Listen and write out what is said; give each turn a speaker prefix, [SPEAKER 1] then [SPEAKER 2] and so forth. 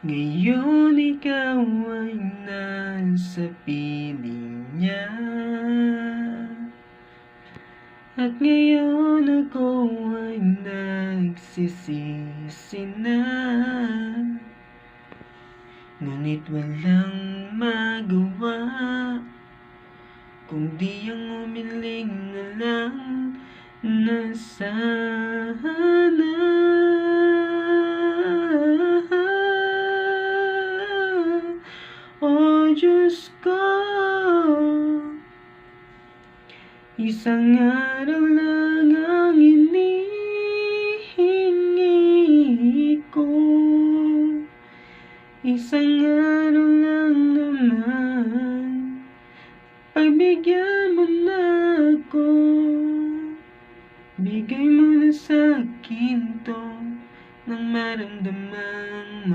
[SPEAKER 1] Ngayon ikaw ay nasa piling niya, at ngayon ako ay nagsisisi na. Ngunit walang magawa, kundi ang umiling na lang na sana oh Diyos ko, isang araw lang ang hinihingi ko. Isang araw lang naman, pagbigyan mo na ako. Bigay mo na sa'kin to, nang maramdamang